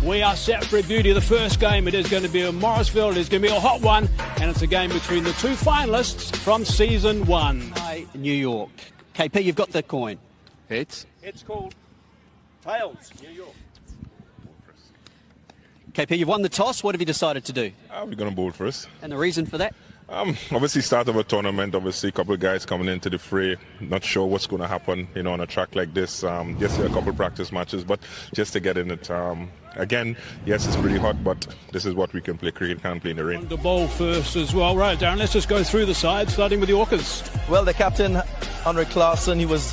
We are set for a beauty. The first game, it is going to be in Morrisville. It is going to be a hot one, and it's a game between the two finalists from season 1. Hi, New York. KP, you've got the coin. It's called Tails, New York. KP, you've won the toss. What have you decided to do? We're going to bowl first. And the reason for that? Obviously, start of a tournament. Obviously, a couple of guys coming into the fray. Not sure what's going to happen, on a track like this. Just a couple of practice matches, but just to get in it. Again, yes, it's pretty hot, but this is what we can play. Cricket can't play in the rain. The bowl first as well. Right, Darren, let's just go through the side, starting with the Orcas. Well, the captain, Henrik Claesson, he was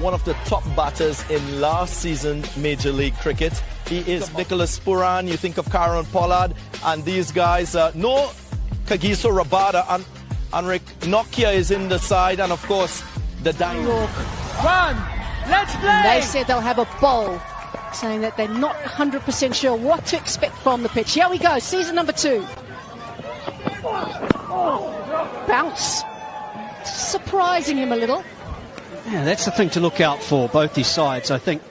one of the top batters in last season Major League Cricket. He is Nicholas Pooran. You think of Karen Pollard, and these guys. No Kagiso Rabada, and Henrik Nokia is in the side, and of course the Dynamo. Run! Let's play! And they said they'll have a bowl, saying that they're not 100% sure what to expect from the pitch. Here we go, season number 2. Bounce. Surprising him a little. Yeah, that's the thing to look out for, both these sides, I think.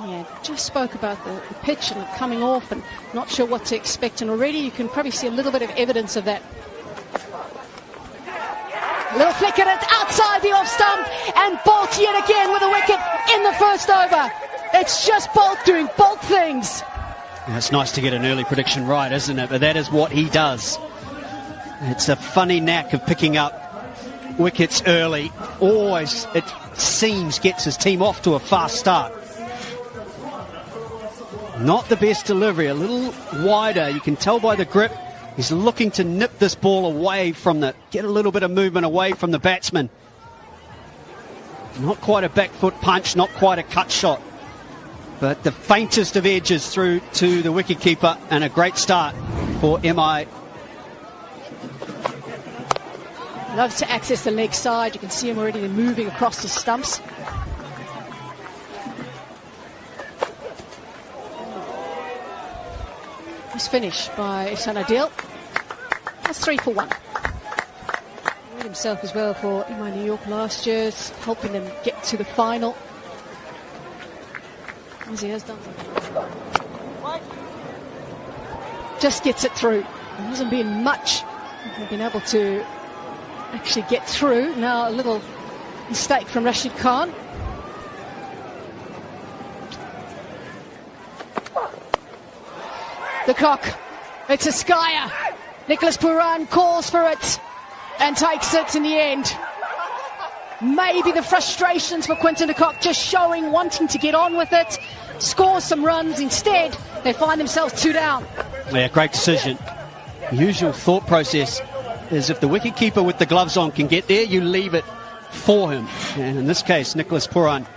Yeah, just spoke about the pitch and coming off and not sure what to expect. And already you can probably see a little bit of evidence of that. Little flick at it outside the off stump, and Bolt yet again with a wicket in the first over. It's just Bolt doing Bolt things. Yeah, it's nice to get an early prediction right, isn't it? But that is what he does. It's a funny knack of picking up wickets early. Always, it seems, gets his team off to a fast start. Not the best delivery, a little wider. You can tell by the grip. He's looking to nip this ball away from get a little bit of movement away from the batsman. Not quite a back foot punch, not quite a cut shot. But the faintest of edges through to the wicketkeeper, and a great start for MI. Loves to access the leg side. You can see him already moving across the stumps. Nice finish by Ihsan Adil. That's 3 for 1. He made himself as well for MI New York last year, helping them get to the final. As he has done. Just gets it through. There hasn't been much. They've been able to actually get through. Now a little mistake from Rashid Khan. The cock. It's a skyer. Nicholas Pooran calls for it and takes it in the end. Maybe the frustrations for Quinton de Kock just showing, wanting to get on with it, score some runs. Instead, they find themselves 2 down. Yeah, great decision. Usual thought process is if the wicketkeeper with the gloves on can get there, you leave it for him. And in this case, Nicholas Pooran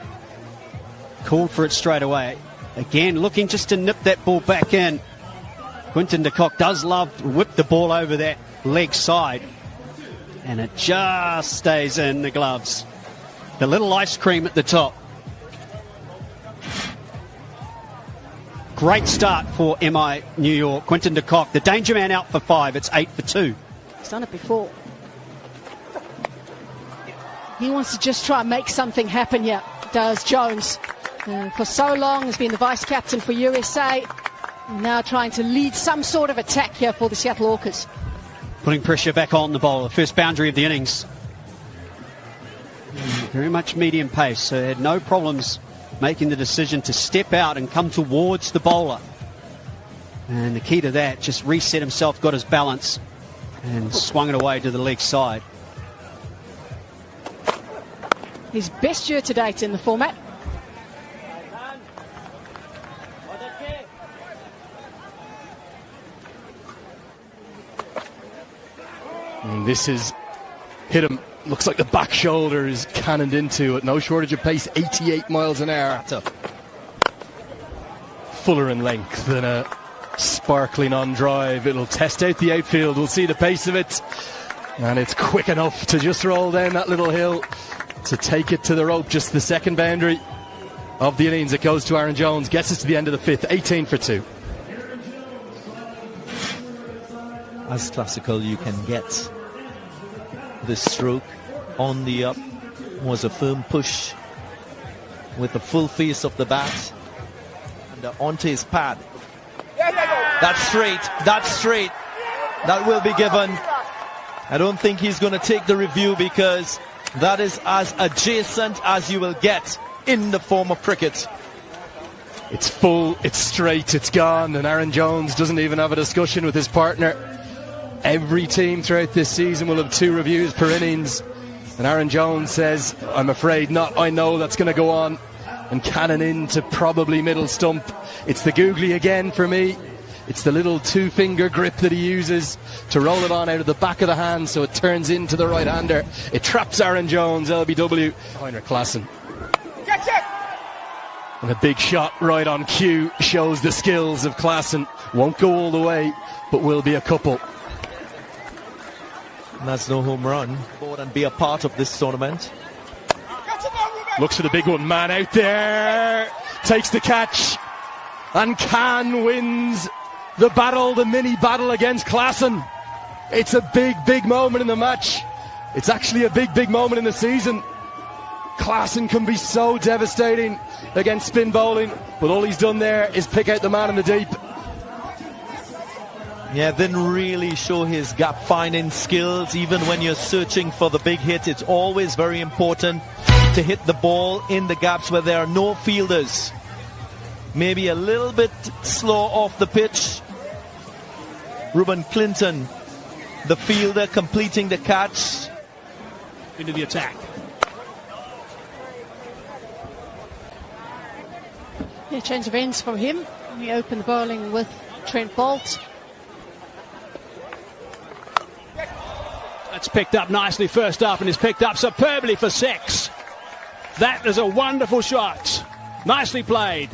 called for it straight away. Again, looking just to nip that ball back in. Quinton de Kock does love to whip the ball over that leg side. And it just stays in the gloves. The little ice cream at the top. Great start for MI New York. Quinton de Kock, the danger man, out for 5. It's 8 for 2. He's done it before. He wants to just try and make something happen here, does Jones. For so long has been the vice captain for USA. Now trying to lead some sort of attack here for the Seattle Orcas. Putting pressure back on the bowler. First boundary of the innings. Very much medium pace, so they had no problems making the decision to step out and come towards the bowler. And the key to that, just reset himself, got his balance, and swung it away to the leg side. His best year to date in the format. And this is hit him. Looks like the back shoulder is cannoned into it. No shortage of pace, 88 miles an hour. Fuller in length than a sparkling on drive. It'll test out the outfield. We'll see the pace of it. And it's quick enough to just roll down that little hill to take it to the rope. Just the second boundary of the innings. It goes to Aaron Jones. Gets us to the end of the 5th. 18 for 2. As classical you can get. This stroke on the up was a firm push with the full face of the bat. and onto his pad. That's straight. That's straight. That will be given. I don't think he's going to take the review because that is as adjacent as you will get in the form of cricket. It's full, it's straight, it's gone, and Aaron Jones doesn't even have a discussion with his partner. Every team throughout this season will have 2 reviews per innings, and Aaron Jones says, I'm afraid not, I know that's going to go on, and cannon into probably middle stump. It's the googly again for me. It's the little 2-finger grip that he uses to roll it on out of the back of the hand so it turns into the right-hander. It traps Aaron Jones, LBW. Heinrich Klaassen. And a big shot right on cue shows the skills of Klaassen. Won't go all the way, but will be a couple. And that's no home run. Board and be a part of this tournament. Looks for the big one, man out there. Takes the catch. And Khan wins the battle, the mini battle against Klaassen. It's a big, big moment in the match. It's actually a big, big moment in the season. Klaassen can be so devastating against spin bowling, but all he's done there is pick out the man in the deep. Yeah, didn't really show his gap finding skills. Even when you're searching for the big hit, it's always very important to hit the ball in the gaps where there are no fielders. Maybe a little bit slow off the pitch. Ruben Clinton, the fielder, completing the catch. Into the attack. Yeah, change of ends for him. We open the bowling with Trent Boult. That's picked up nicely first up and is picked up superbly for 6. That is a wonderful shot. Nicely played.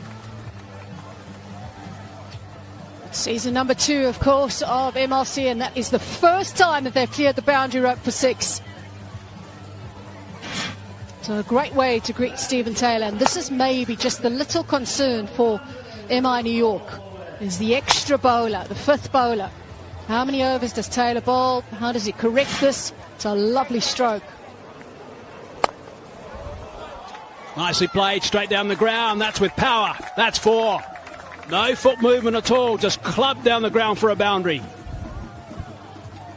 Season number 2, of course, of MLC, and that is the first time that they've cleared the boundary rope for 6. So a great way to greet Stephen Taylor, and this is maybe just the little concern for MI New York, is the extra bowler, the 5th bowler. How many overs does Taylor bowl? How does he correct this? It's a lovely stroke. Nicely played, straight down the ground. That's with power. That's 4. No foot movement at all, just clubbed down the ground for a boundary.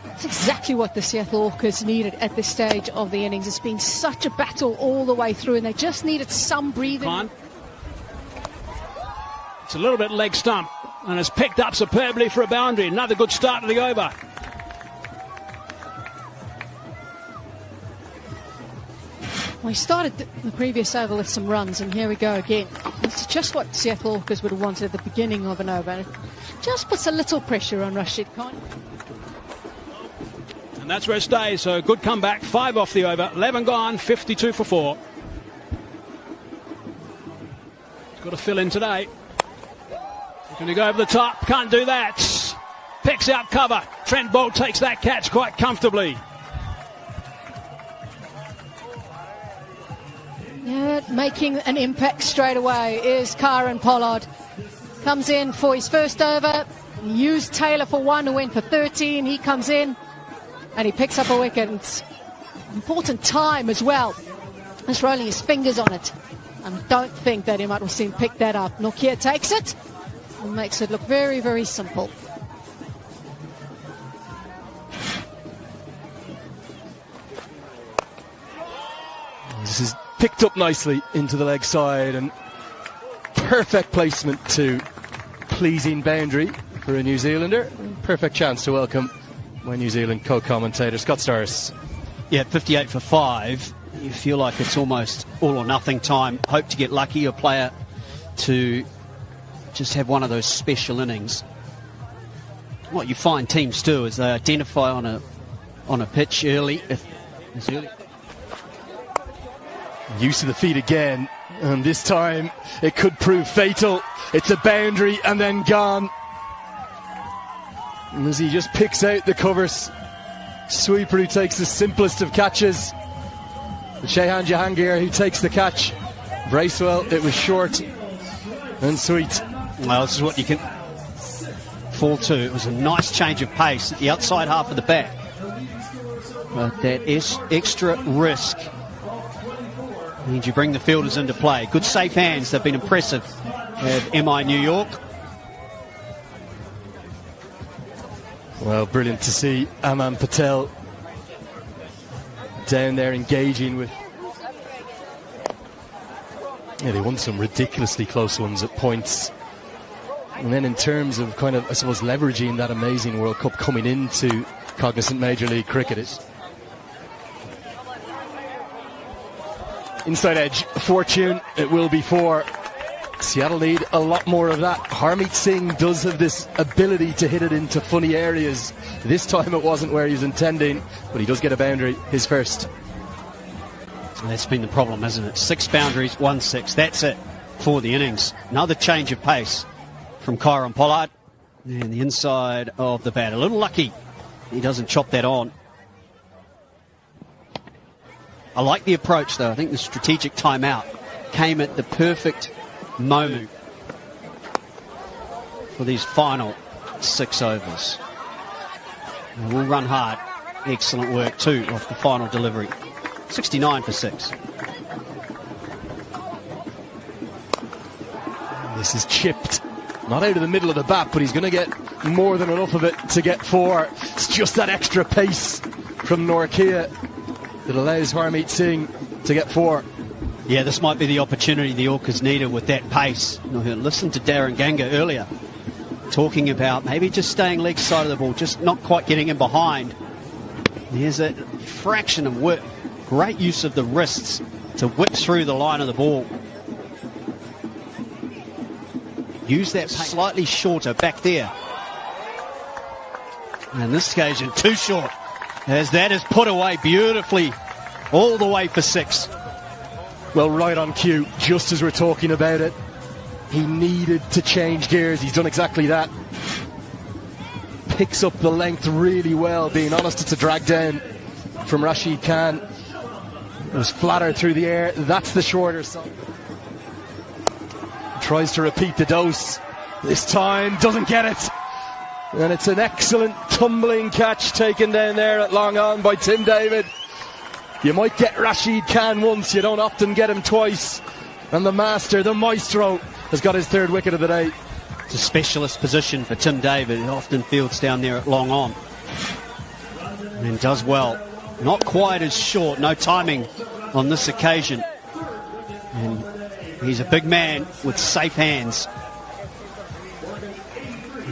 That's exactly what the Seattle Orchids needed at this stage of the innings. It's been such a battle all the way through, and they just needed some breathing. It's a little bit leg stump, and it's picked up superbly for a boundary. Another good start to the over. Well, he started the previous over with some runs, and here we go again. It's just what Seattle Orchids would have wanted at the beginning of an over. It just puts a little pressure on Rashid Khan. And that's where it stays, so good comeback. 5 off the over, 11 gone, 52 for 4. He's got to fill in today. He's going to go over the top, can't do that. Picks out cover. Trent Boult takes that catch quite comfortably. Yeah, making an impact straight away is Kieron Pollard. Comes in for his first over. He used Taylor for 1 who went for 13. He comes in and he picks up a wicket. It's important time as well. Just rolling his fingers on it. And I don't think that Imad Wasim picked that up. Nokia takes it and makes it look very, very simple. This is picked up nicely into the leg side, and perfect placement to pleasing boundary for a New Zealander. Perfect chance to welcome my New Zealand co-commentator, Scott Starris. Yeah, 58 for 5. You feel like it's almost all or nothing time. Hope to get lucky, a player to just have one of those special innings. What you find teams do is they identify on a pitch early. Use of the feet again, and this time it could prove fatal. It's a boundary and then gone. And as he just picks out the covers, sweeper who takes the simplest of catches. Shehan Jahangir who takes the catch. Bracewell, it was short and sweet. Well, this is what you can fall to. It was a nice change of pace at the outside half of the bat. But that is extra risk And you bring the fielders into play. Good safe hands. They've been impressive at MI New York. Well, brilliant to see Aman Patel down there engaging with... Yeah, they won some ridiculously close ones at points. And then in terms of kind of, I suppose, leveraging that amazing World Cup coming into Cognizant Major League Cricket, it's inside edge fortune. It will be for Seattle. Need a lot more of that. Harmeet Singh does have this ability to hit it into funny areas. This time it wasn't where he was intending, but he does get a boundary, his first. That's been the problem, hasn't it? 6 boundaries, 1 6. That's it for the innings. Another change of pace from Kieron Pollard. And the inside of the bat. A little lucky he doesn't chop that on. I like the approach, though. I think the strategic timeout came at the perfect moment for these final 6 overs. And we'll run hard. Excellent work, too, off the final delivery. 69 for 6. This is chipped. Not out of the middle of the bat, but he's going to get more than enough of it to get 4. It's just that extra pace from Norkia that allows Harmeet Singh to get 4. Yeah, this might be the opportunity the Orcas needed with that pace. Listen to Darren Ganga earlier talking about maybe just staying leg side of the ball, just not quite getting in behind. There's a fraction of work. Great use of the wrists to whip through the line of the ball. Use that pace slightly shorter back there. And this occasion too short, as that is put away beautifully all the way for 6. Well, right on cue, just as we're talking about it, he needed to change gears. He's done exactly that. Picks up the length really well. Being honest, it's a drag down from Rashid Khan. It was flatter through the air. That's the shorter side. Tries to repeat the dose. This time doesn't get it. And it's an excellent tumbling catch taken down there at long on by Tim David. You might get Rashid Khan once, you don't often get him twice. And the master, the maestro, has got his 3rd wicket of the day. It's a specialist position for Tim David. He often fields down there at long on. And does well. Not quite as short, no timing on this occasion. And he's a big man with safe hands.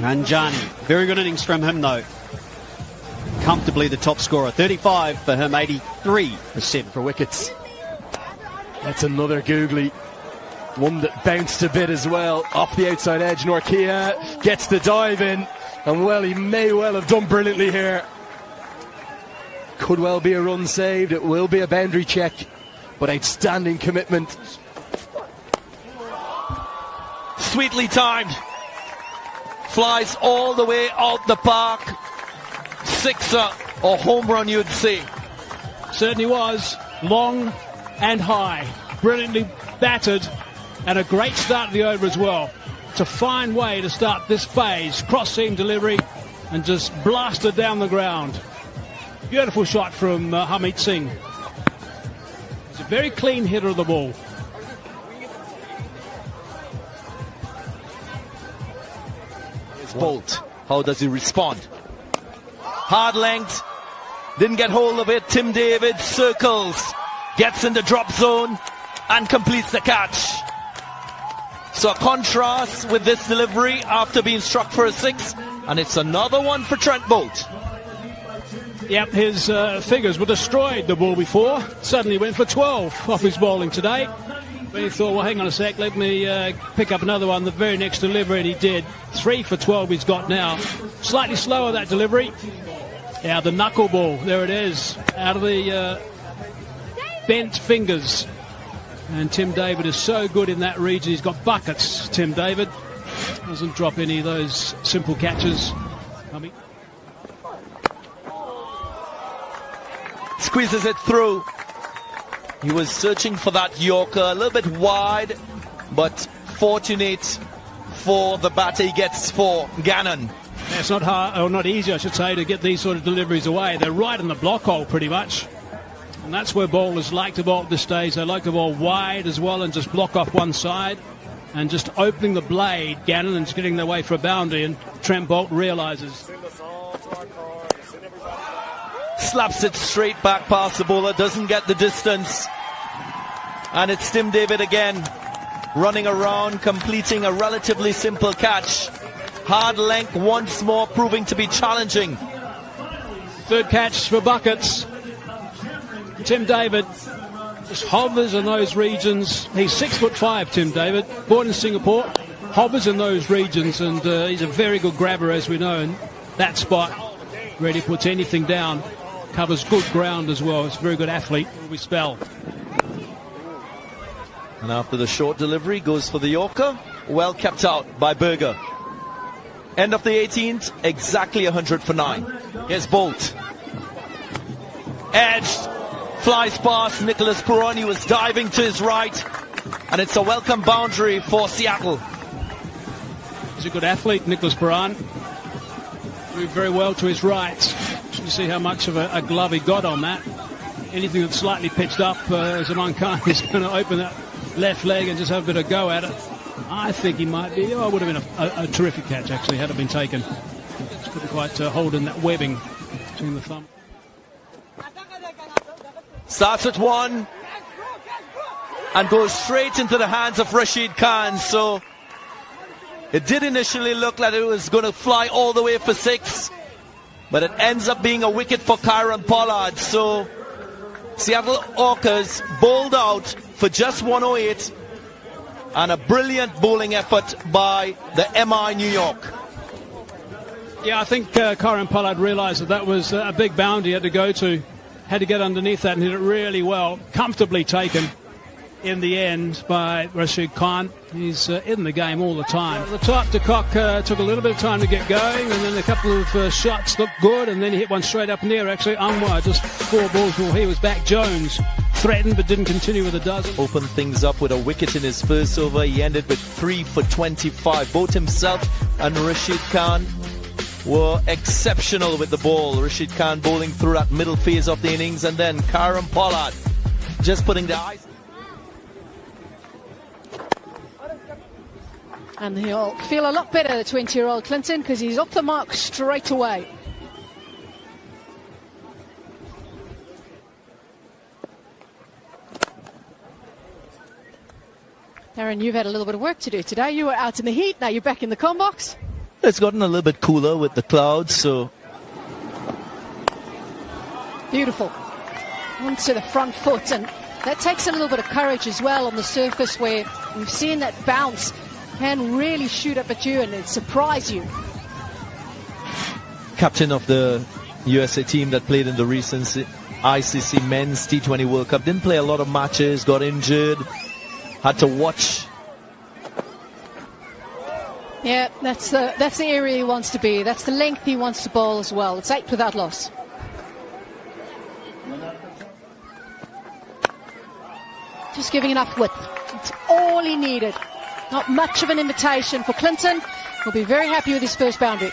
Ranjani, very good innings from him though. Comfortably the top scorer. 35 for him, 83 for 7 for wickets. That's another googly. One that bounced a bit as well. Off the outside edge, Norkia gets the dive in. And well, he may well have done brilliantly here. Could well be a run saved. It will be a boundary check. But outstanding commitment. Sweetly timed. Flies all the way out the park. 6er or home run, you'd say. Certainly was. Long and high. Brilliantly battered. And a great start to the over as well. It's a fine way to start this phase. Cross-seam delivery and just blasted down the ground. Beautiful shot from Harmeet Singh. He's a very clean hitter of the ball. Bolt. How does he respond? Hard length. Didn't get hold of it. Tim David circles. Gets in the drop zone and completes the catch. So a contrast with this delivery after being struck for a 6. And it's another one for Trent Bolt. Yep, his figures were destroyed the ball before. Suddenly went for 12 off his bowling today. But he thought, well, hang on a sec, let me pick up another one the very next delivery, and he did. 3 for 12 he's got now. Slightly slower, that delivery. Yeah, the knuckleball, there it is. Out of the bent fingers. And Tim David is so good in that region. He's got buckets, Tim David. Doesn't drop any of those simple catches. Squeezes it through. He was searching for that Yorker, a little bit wide, but fortunate for the batter he gets for Gannon. Yeah, it's not hard, or not easy, I should say, to get these sort of deliveries away. They're right in the block hole, pretty much. And that's where bowlers like to bowl at this stage. They like to bowl wide as well and just block off one side. And just opening the blade, Gannon, and just getting their way for a boundary. And Trent Boult realises. Slaps it straight back past the bowler, doesn't get the distance. And it's Tim David again, running around, completing a relatively simple catch. Hard length once more, proving to be challenging. Third catch for buckets. Tim David just hovers in those regions. He's 6'5", Tim David, born in Singapore, hovers in those regions, and he's a very good grabber, as we know, in that spot. Really puts anything down, covers good ground as well. He's a very good athlete. We spell. And after the short delivery, goes for the Yorker. Well kept out by Berger. End of the 18th, exactly 100 for 9. Here's Boult. Edged. Flies past Nicholas Pooran. He was diving to his right. And it's a welcome boundary for Seattle. He's a good athlete, Nicholas Pooran. Moved very well to his right. You see how much of a glove he got on that. Anything that's slightly pitched up, Zaman Khan is going to open that left leg and just have a bit of go at it. I think he might be. Oh, it would have been a terrific catch, actually, had it been taken. Just couldn't quite hold in that webbing between the thumb. Starts at 1 and goes straight into the hands of Rashid Khan. So it did initially look like it was going to fly all the way for 6, but it ends up being a wicket for Kieron Pollard. So Seattle Orcas bowled out for just 108, and a brilliant bowling effort by the MI New York. Yeah, I think Kieron Pollard realised that was a big boundary he had to go to. Had to get underneath that and hit it really well. Comfortably taken in the end by Rashid Khan. He's in the game all the time. The top, de Kock took a little bit of time to get going, and then a couple of shots looked good, and then he hit one straight up in the air. Actually, Anwar just 4 balls before he was back. Jones threatened but didn't continue with a dozen. Opened things up with a wicket in his first over. He ended with 3 for 25. Both himself and Rashid Khan were exceptional with the ball. Rashid Khan bowling through that middle phase of the innings, and then Kieron Pollard just putting the eyes. And he'll feel a lot better, the 20-year-old Clinton, because he's off the mark straight away. Darren, you've had a little bit of work to do today. You were out in the heat, now you're back in the comm box. It's gotten a little bit cooler with the clouds, so... Beautiful. Onto the front foot, and that takes a little bit of courage as well on the surface, where we've seen that bounce can really shoot up at you and surprise you. Captain of the USA team that played in the recent ICC Men's T20 World Cup. Didn't play a lot of matches, got injured, had to watch. Yeah, that's the area he wants to be. That's the length he wants to bowl as well. It's 8 without loss. Just giving enough width. It's all he needed. Not much of an invitation for Clinton. He'll be very happy with his first boundary.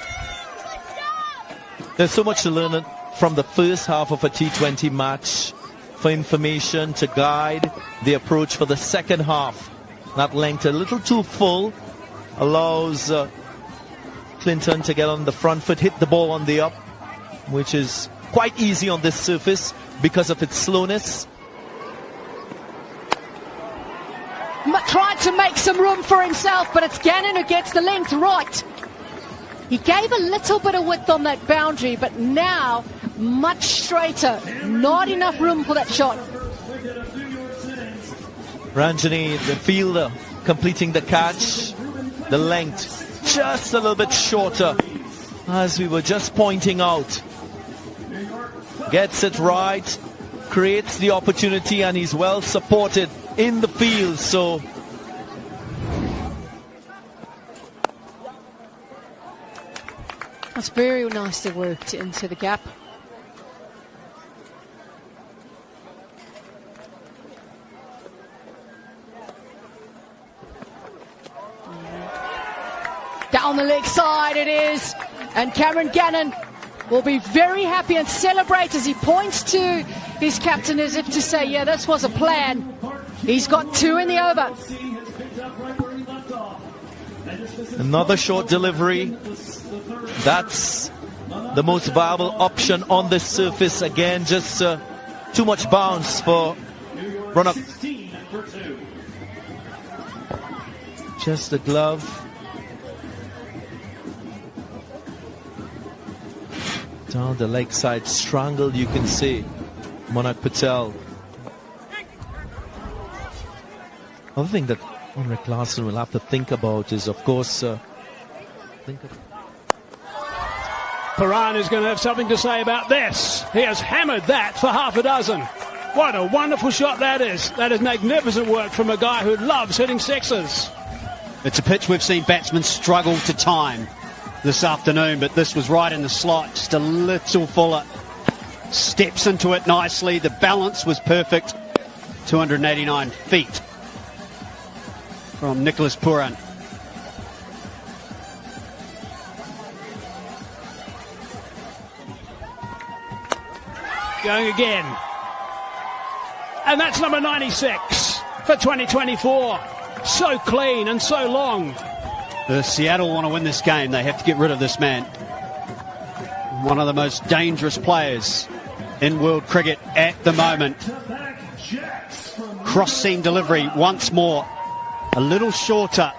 There's so much to learn from the first half of a T20 match, for information to guide the approach for the second half. That length a little too full allows Clinton to get on the front foot, hit the ball on the up, which is quite easy on this surface because of its slowness. Tried to make some room for himself, but it's Gannon who gets the length right. He gave a little bit of width on that boundary, but now much straighter. Not enough room for that shot. Ranjani, the fielder, completing the catch. The length just a little bit shorter, as we were just pointing out. Gets it right, creates the opportunity, and he's well supported in the field. So that's very nicely worked into the gap. Down the leg side it is, and Cameron Gannon will be very happy and celebrate as he points to his captain as if to say, yeah, this was a plan. He's got 2 in the over. Another short delivery. That's the most viable option on this surface. Again, just too much bounce for run-up. Just the glove. Down the leg side, strangled, you can see. Monak Patel. Other thing that Henrik Larsson will have to think about is, of course, Perrin is going to have something to say about this. He has hammered that for half a dozen. What a wonderful shot that is. That is magnificent work from a guy who loves hitting sixes. It's a pitch we've seen batsmen struggle to time this afternoon, but this was right in the slot, just a little fuller. Steps into it nicely. The balance was perfect. 289 feet from Nicholas Pooran. Going again. And that's number 96 for 2024. So clean and so long. Seattle want to win this game. They have to get rid of this man. One of the most dangerous players in world cricket at the moment. Cross-seam delivery once more. A little shorter.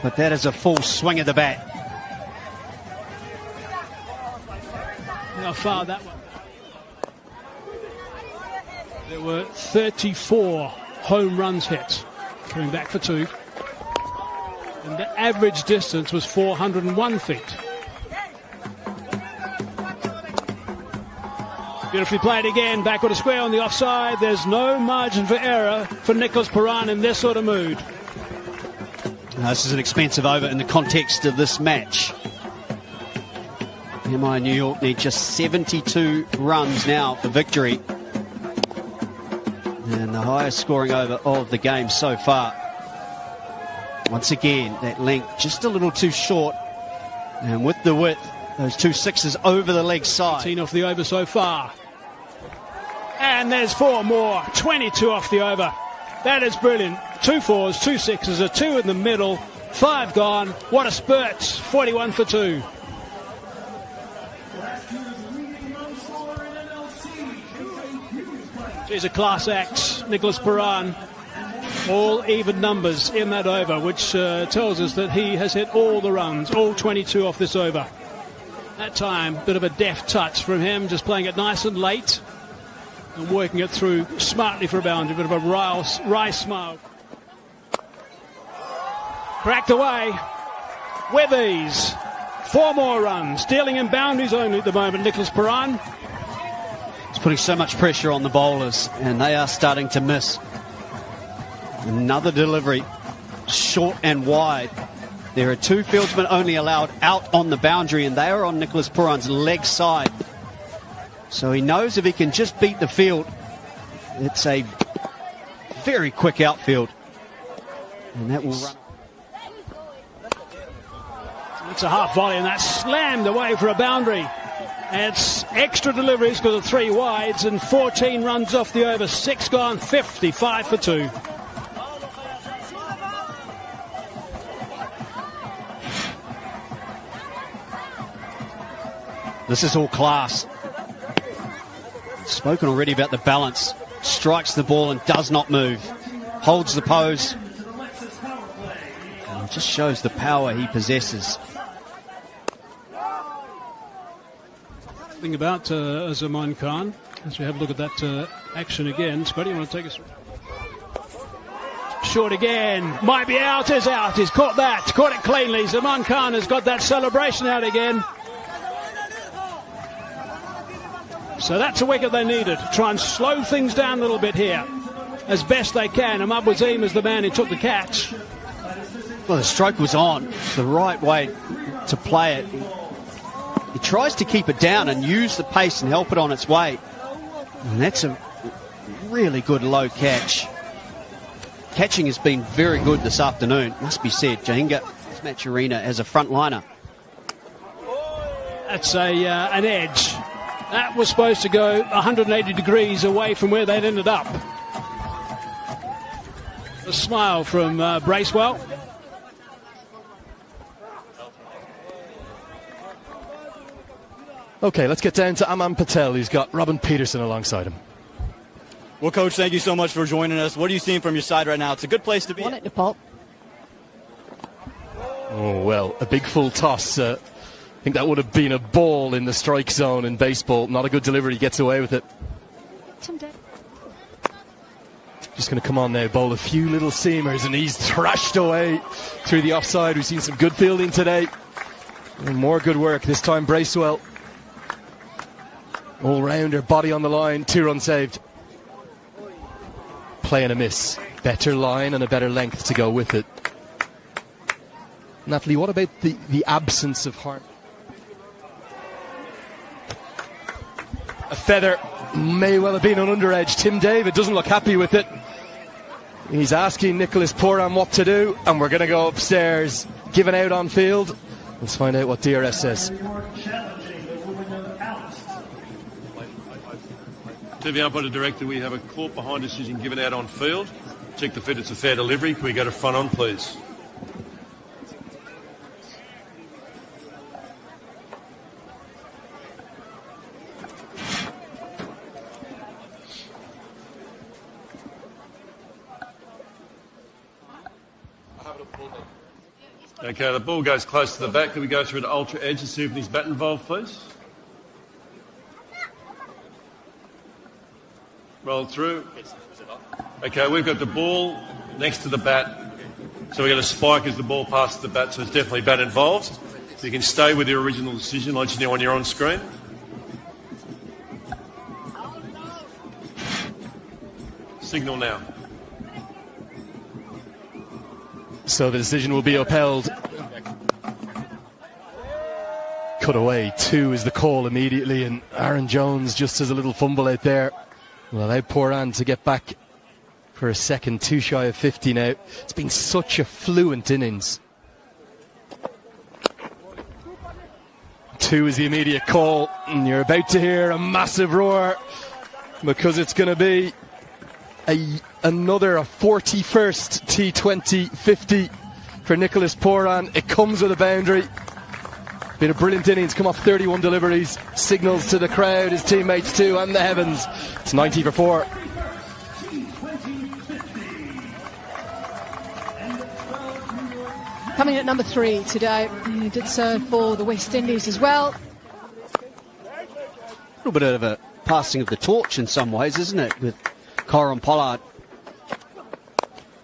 But that is a full swing of the bat. How far that one? There were 34 home runs hit. Coming back for 2. And the average distance was 401 feet. Beautifully played again, backward a square on the offside. There's no margin for error for Nicholas Pooran in this sort of mood. This is an expensive over in the context of this match. MI New York need just 72 runs now for victory. And the highest scoring over of the game so far. Once again, that length just a little too short. And with the width, those 2 sixes over the leg side. 18 off the over so far. And there's 4 more. 22 off the over. That is brilliant. 2 4s, 2 6s, a 2 in the middle. 5 gone. What a spurt. 41 for 2. He's a class act, Nicholas Pooran. All even numbers in that over, which tells us that he has hit all the runs, all 22 off this over. That time, bit of a deft touch from him, just playing it nice and late and working it through smartly for a boundary. Bit of a wry smile. Cracked away with ease. 4 more runs, dealing in boundaries only at the moment, Nicholas Pooran. It's putting so much pressure on the bowlers, and they are starting to miss. Another delivery, short and wide. There are 2 fieldsmen only allowed out on the boundary, and they are on Nicholas Pooran's leg side. So he knows if he can just beat the field, it's a very quick outfield. And that will run. It's a half volley, and that's slammed away for a boundary. And it's extra deliveries because of 3 wides and 14 runs off the over. 6 gone, 55 for 2. This is all class. Spoken already about the balance. Strikes the ball and does not move. Holds the pose. And just shows the power he possesses. Thing about Zaman Khan, as we have a look at that action again. Scotty, you want to take us through? Short again. Might be out. Is out. He's caught that. Caught it cleanly. Zaman Khan has got that celebration out again. So that's a wicket they needed. Try and slow things down a little bit here as best they can. Ahmad Wasim is the man who took the catch. Well, the stroke was on. It's the right way to play it. He tries to keep it down and use the pace and help it on its way. And that's a really good low catch. Catching has been very good this afternoon, must be said. Jahinga Maturina as a frontliner. That's an edge. That was supposed to go 180 degrees away from where they'd ended up. A smile from Bracewell. Okay, let's get down to Aman Patel, who's got Robin Peterson alongside him. Well, Coach, thank you so much for joining us. What are you seeing from your side right now? It's a good place to be. Want it, Nepal. Oh, well, a big full toss. I think that would have been a ball in the strike zone in baseball. Not a good delivery. He gets away with it. Just going to come on now, bowl a few little seamers, and he's thrashed away through the offside. We've seen some good fielding today. And more good work. This time, Bracewell. All-rounder, body on the line, 2 runs saved. Play and a miss. Better line and a better length to go with it. Natalie, what about the absence of harm? A feather may well have been an underedge. Tim David doesn't look happy with it. He's asking Nicholas Pooran what to do, and we're going to go upstairs. Given out on field. Let's find out what DRS says. To the umpire director, we have a court behind decision given out on field. Check the fit, it's a fair delivery. Can we go to front on, please? Okay, the ball goes close to the back. Can we go through to ultra edge and see if there's bat involved, please? Roll through. Okay, we've got the ball next to the bat. So we're going to spike as the ball passes the bat, so it's definitely bat involved. So you can stay with your original decision, like you know when you're on screen. Signal now. So the decision will be upheld. Cut away. 2 is the call immediately, and Aaron Jones just has a little fumble out there. Will allow Pooran to get back for a second, 2 shy of 50 now. It's been such a fluent innings. 2 is the immediate call, and you're about to hear a massive roar because it's going to be another 41st T20 50 for Nicholas Pooran. It comes with a boundary. Been a brilliant innings, come off 31 deliveries, signals to the crowd, his teammates too, and the heavens. It's 90 for 4. Coming at number 3 today. He did so for the West Indies as well. A little bit of a passing of the torch in some ways, isn't it, with Kieron Pollard.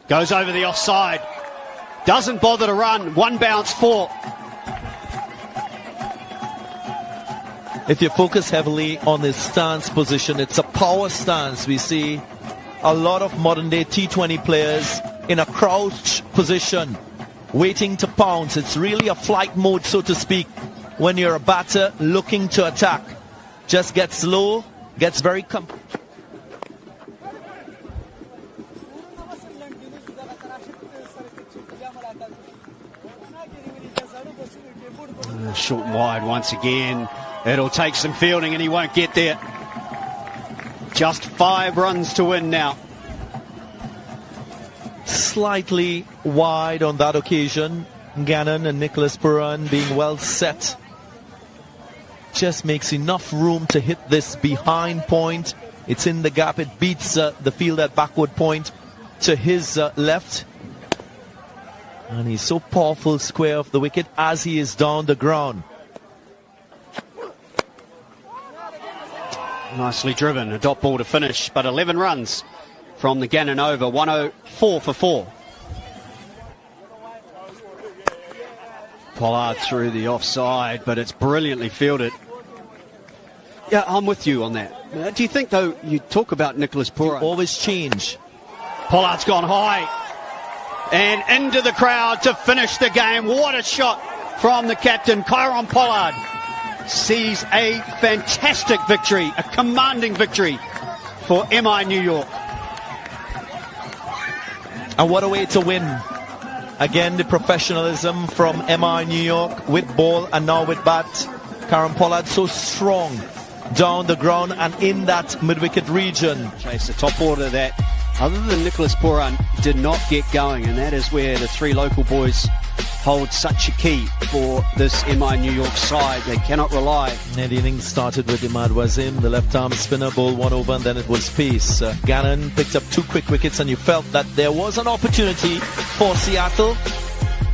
Goes over the offside. Doesn't bother to run. 1 bounce 4. If you focus heavily on his stance position, it's a power stance. We see a lot of modern-day T20 players in a crouch position, waiting to pounce. It's really a flight mode, so to speak, when you're a batter looking to attack. Just gets low, gets very Short and wide once again. It'll take some fielding and he won't get there. Just 5 runs to win now. Slightly wide on that occasion. Gannon and Nicholas Pooran being well set. Just makes enough room to hit this behind point. It's in the gap. It beats the field at backward point to his left. And he's so powerful square of the wicket as he is down the ground. Nicely driven, a dot ball to finish, but 11 runs from the Gannon over, 104 for 4. Pollard through the offside, but it's brilliantly fielded. Yeah, I'm with you on that. Do you think, though, you talk about Nicholas Pooran? Always change. Pollard's gone high and into the crowd to finish the game. What a shot from the captain, Kieron Pollard. Sees a fantastic victory, a commanding victory for MI New York. And what a way to win. Again, the professionalism from MI New York with ball and now with bat. Kieron Pollard so strong down the ground and in that mid-wicket region. Chase the top order that, other than Nicholas Pooran, did not get going, and that is where the three local boys hold such a key for this MI New York side. They cannot rely. The innings started with Imad Wazim, the left-arm spinner, bowled one over, and then it was pace. Gannon picked up 2 quick wickets, and you felt that there was an opportunity for Seattle.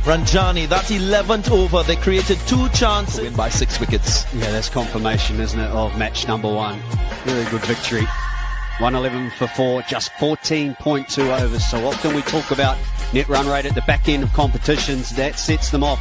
Ranjani, that 11th over, they created 2 chances. Win by 6 wickets. Yeah, that's confirmation, isn't it, of match number 1. Very good victory. 111 for 4, just 14.2 overs. So often we talk about net run rate at the back end of competitions. That sets them off